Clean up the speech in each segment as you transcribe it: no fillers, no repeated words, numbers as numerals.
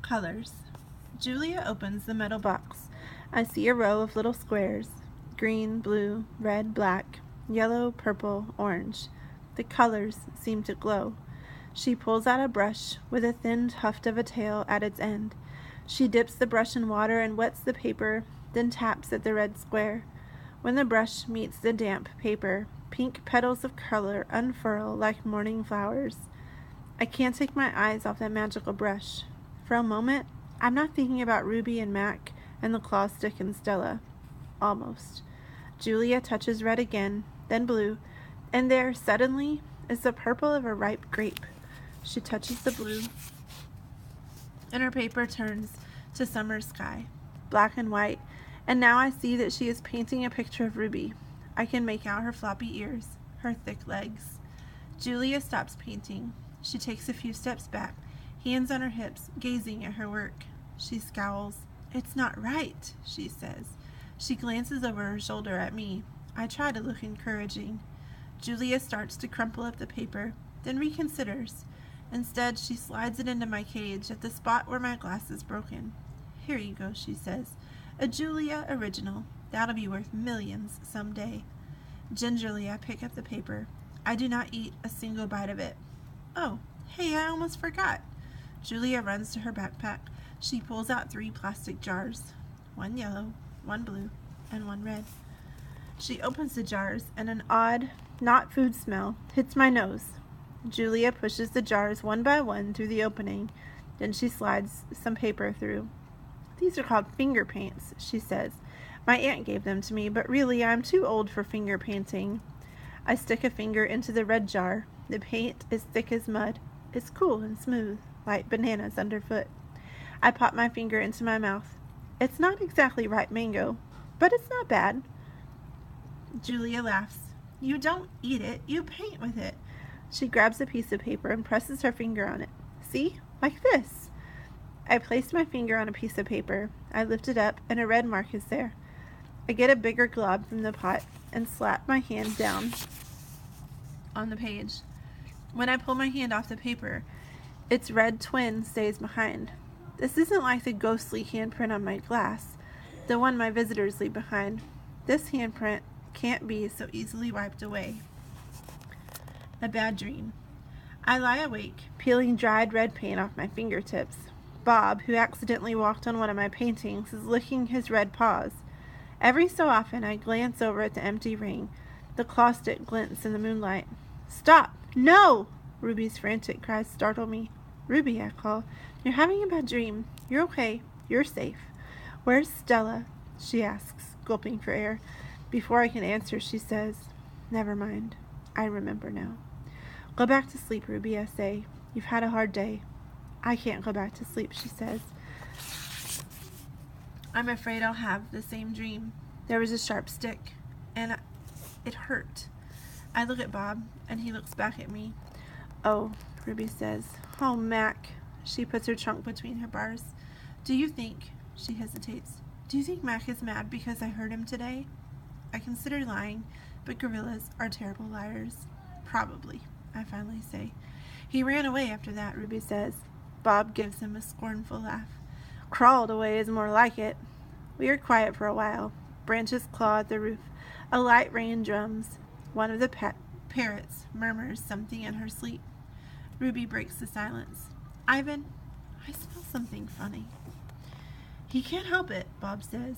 Colors. Julia opens the metal box. I see a row of little squares. Green, blue, red, black, yellow, purple, orange. The colors seem to glow. She pulls out a brush with a thin tuft of a tail at its end. She dips the brush in water and wets the paper, then taps at the red square. When the brush meets the damp paper, pink petals of color unfurl like morning flowers. I can't take my eyes off that magical brush. For a moment, I'm not thinking about Ruby and Mac and the claw stick and Stella. Almost. Julia touches red again, then blue, and there, suddenly, is the purple of a ripe grape. She touches the blue, and her paper turns to summer sky, black and white, and now I see that she is painting a picture of Ruby. I can make out her floppy ears, her thick legs. Julia stops painting. She takes a few steps back, hands on her hips, gazing at her work. She scowls. "It's not right," she says. She glances over her shoulder at me. I try to look encouraging. Julia starts to crumple up the paper, then reconsiders. Instead, she slides it into my cage at the spot where my glass is broken. "Here you go," she says. "A Julia original. That'll be worth millions someday." Gingerly, I pick up the paper. I do not eat a single bite of it. "Oh, hey, I almost forgot." Julia runs to her backpack. She pulls out 3 plastic jars. 1 yellow, 1 blue, and 1 red. She opens the jars, and an odd, not food smell hits my nose. Julia pushes the jars one by one through the opening. Then she slides some paper through. "These are called finger paints," she says. "My aunt gave them to me, but really I'm too old for finger painting." I stick a finger into the red jar. The paint is thick as mud. It's cool and smooth, like bananas underfoot. I pop my finger into my mouth. It's not exactly ripe mango, but it's not bad. Julia laughs. "You don't eat it, you paint with it." She grabs a piece of paper and presses her finger on it. "See? Like this." I place my finger on a piece of paper. I lift it up, and a red mark is there. I get a bigger glob from the pot and slap my hand down on the page. When I pull my hand off the paper, its red twin stays behind. This isn't like the ghostly handprint on my glass, the one my visitors leave behind. This handprint can't be so easily wiped away. A bad dream. I lie awake, peeling dried red paint off my fingertips. Bob, who accidentally walked on one of my paintings, is licking his red paws. Every so often I glance over at the empty ring. The claw stick glints in the moonlight. "Stop! No!" Ruby's frantic cries startle me. "Ruby," I call. "You're having a bad dream. You're okay. You're safe." "Where's Stella?" she asks, gulping for air. Before I can answer, she says, "Never mind. I remember now." "Go back to sleep, Ruby," I say. "You've had a hard day." "I can't go back to sleep," she says. "I'm afraid I'll have the same dream." There was a sharp stick, and it hurt. I look at Bob, and he looks back at me. "Oh," Ruby says. "Oh, Mac." She puts her trunk between her bars. "Do you think," she hesitates, "do you think Mac is mad because I hurt him today?" I consider lying, but gorillas are terrible liars. "Probably," I finally say. "He ran away after that," Ruby says. Bob gives him a scornful laugh. "Crawled away is more like it." We are quiet for a while. Branches claw at the roof. A light rain drums. One of the parrots murmurs something in her sleep. Ruby breaks the silence. "Ivan, I smell something funny." "He can't help it," Bob says.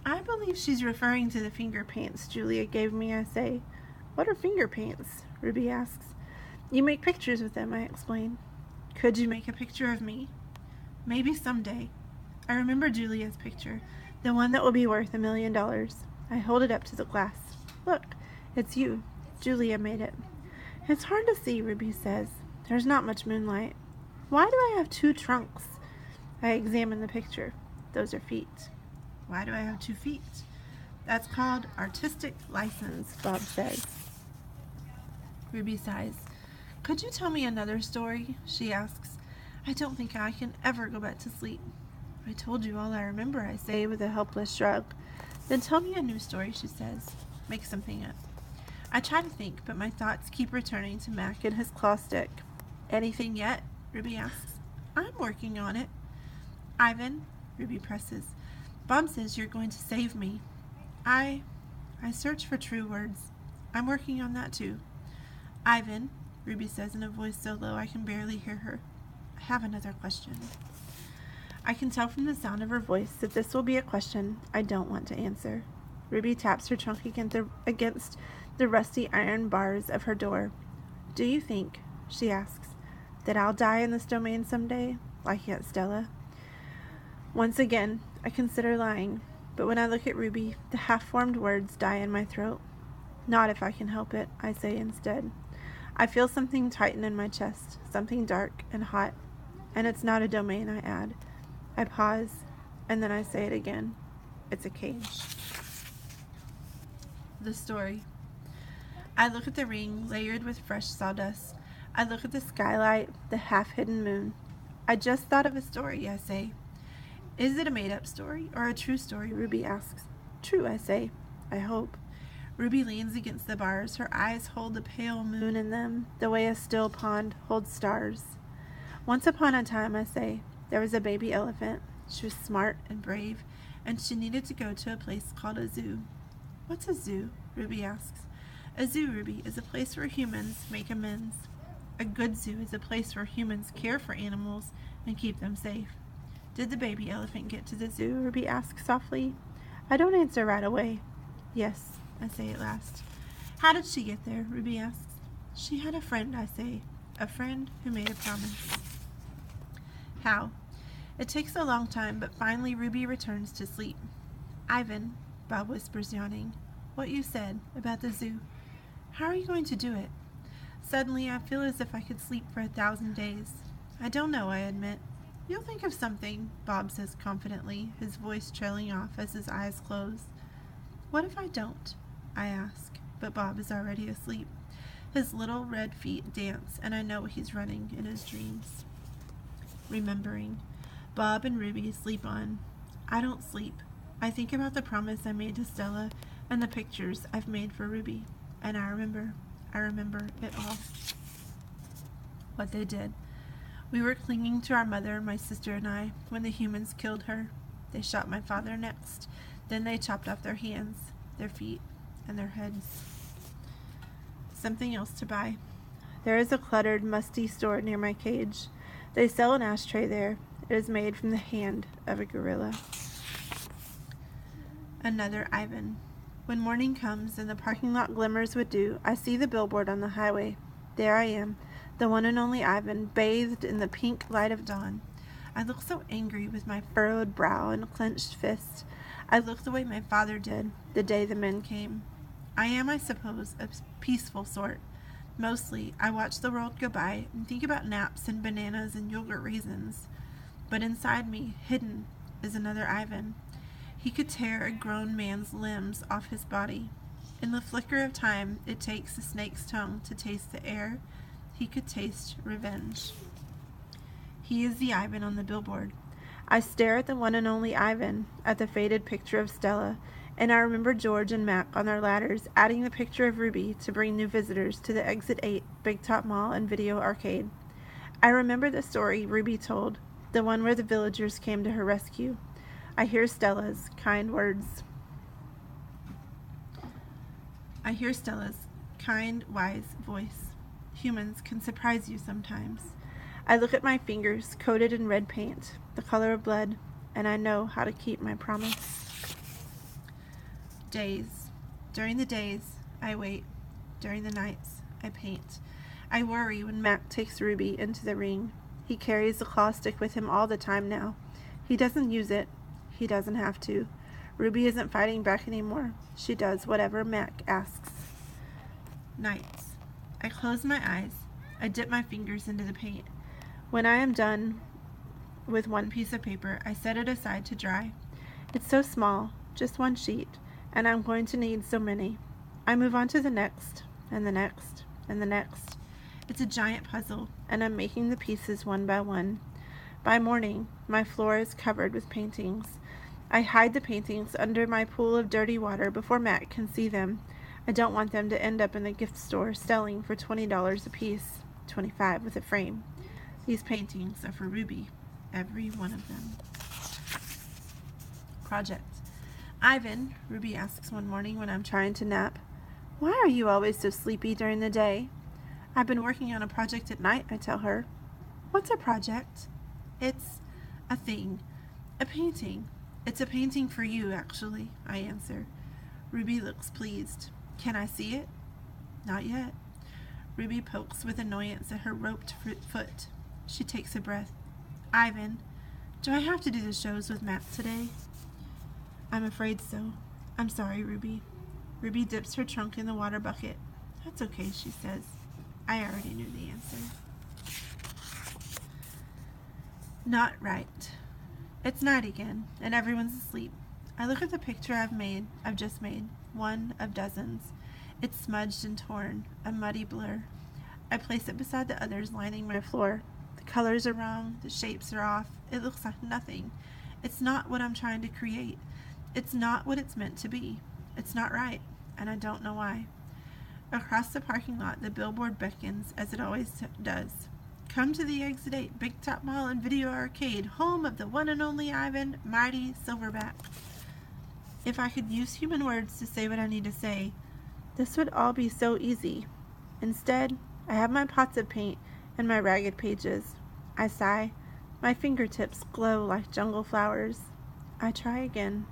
"I believe she's referring to the finger paints Julia gave me," I say. "What are finger paints?" Ruby asks. "You make pictures with them," I explain. "Could you make a picture of me?" "Maybe someday." I remember Julia's picture, the one that will be worth $1 million. I hold it up to the glass. "Look, it's you. Julia made it." "It's hard to see," Ruby says. "There's not much moonlight." "Why do I have 2 trunks?" I examine the picture. "Those are feet." "Why do I have 2 feet?" "That's called artistic license," Bob says. Ruby sighs. "Could you tell me another story?" she asks. "I don't think I can ever go back to sleep." "I told you all I remember," I say with a helpless shrug. "Then tell me a new story," she says. "Make something up." I try to think, but my thoughts keep returning to Mac and his claw stick. "Anything yet?" Ruby asks. "I'm working on it." Ivan, Ruby presses. Bob says you're going to save me. I search for true words. I'm working on that too. Ivan, Ruby says in a voice so low I can barely hear her. I have another question. I can tell from the sound of her voice that this will be a question I don't want to answer. Ruby taps her trunk against the rusty iron bars of her door. Do you think, she asks, that I'll die in this domain someday, like Aunt Stella? Once again, I consider lying, but when I look at Ruby, the half-formed words die in my throat. Not if I can help it, I say instead. I feel something tighten in my chest, something dark and hot, and it's not a domain, I add. I pause, and then I say it again. It's a cage. The story. I look at the ring layered with fresh sawdust. I look at the skylight, the half-hidden moon. I just thought of a story, I say. Is it a made-up story or a true story? Ruby asks. True, I say. I hope. Ruby leans against the bars. Her eyes hold the pale moon in them, the way a still pond holds stars. Once upon a time, I say, there was a baby elephant. She was smart and brave, and she needed to go to a place called a zoo. What's a zoo? Ruby asks. A zoo, Ruby, is a place where humans make amends. A good zoo is a place where humans care for animals and keep them safe. Did the baby elephant get to the zoo? Ruby asks softly. I don't answer right away. Yes, I say at last. How did she get there? Ruby asks. She had a friend, I say. A friend who made a promise. How? It takes a long time, but finally Ruby returns to sleep. Ivan, Bob whispers, yawning. What you said about the zoo. How are you going to do it? Suddenly I feel as if I could sleep for 1,000 days. I don't know, I admit. You'll think of something, Bob says confidently, his voice trailing off as his eyes close. What if I don't? I ask, but Bob is already asleep. His little red feet dance, and I know he's running in his dreams. Remembering. Bob and Ruby sleep on. I don't sleep. I think about the promise I made to Stella and the pictures I've made for Ruby, and I remember it all. What they did. We were clinging to our mother, my sister and I, when the humans killed her. They shot my father next. Then they chopped off their hands, their feet, and their heads. Something else to buy. There is a cluttered, musty store near my cage. They sell an ashtray there. It is made from the hand of a gorilla. Another Ivan. When morning comes and the parking lot glimmers with dew, I see the billboard on the highway. There I am, the one and only Ivan, bathed in the pink light of dawn. I look so angry with my furrowed brow and clenched fist. I look the way my father did the day the men came. I am, I suppose, a peaceful sort. Mostly, I watch the world go by and think about naps and bananas and yogurt raisins. But inside me, hidden, is another Ivan. He could tear a grown man's limbs off his body. In the flicker of time it takes a snake's tongue to taste the air, he could taste revenge. He is the Ivan on the billboard. I stare at the one and only Ivan, at the faded picture of Stella, and I remember George and Mac on their ladders adding the picture of Ruby to bring new visitors to the Exit 8 Big Top Mall and Video Arcade. I remember the story Ruby told, the one where the villagers came to her rescue. I hear Stella's kind, wise voice. Humans can surprise you sometimes. I look at my fingers, coated in red paint, the color of blood, and I know how to keep my promise. Days. During the days, I wait. During the nights, I paint. I worry when Mac takes Ruby into the ring. He carries the claw stick with him all the time now. He doesn't use it. He doesn't have to. Ruby isn't fighting back anymore. She does whatever Mac asks. Nights. I close my eyes. I dip my fingers into the paint. When I am done with one piece of paper, I set it aside to dry. It's so small, just one sheet, and I'm going to need so many. I move on to the next, and the next, and the next. It's a giant puzzle, and I'm making the pieces one by one. By morning, my floor is covered with paintings. I hide the paintings under my pool of dirty water before Mac can see them. I don't want them to end up in the gift store selling for $20 a piece, $25 with a frame. These paintings are for Ruby, every one of them. project. Ivan, Ruby asks one morning when I'm trying to nap, why are you always so sleepy during the day? I've been working on a project at night, I tell her. What's a project? It's a thing. A painting. It's a painting for you, actually, I answer. Ruby looks pleased. Can I see it? Not yet. Ruby pokes with annoyance at her roped foot. She takes a breath. Ivan, do I have to do the shows with Matt today? I'm afraid so. I'm sorry, Ruby. Ruby dips her trunk in the water bucket. That's okay, she says. I already knew the answer. Not right. It's night again, and everyone's asleep. I look at the picture I've just made, one of dozens. It's smudged and torn, a muddy blur. I place it beside the others lining my floor. The colors are wrong, the shapes are off. It looks like nothing. It's not what I'm trying to create. It's not what it's meant to be. It's not right, and I don't know why. Across the parking lot, the billboard beckons, as it always does. Come to the Exit 8 Big Top Mall and Video Arcade, home of the one and only Ivan, Mighty Silverback. If I could use human words to say what I need to say, this would all be so easy. Instead, I have my pots of paint and my ragged pages. I sigh. My fingertips glow like jungle flowers. I try again.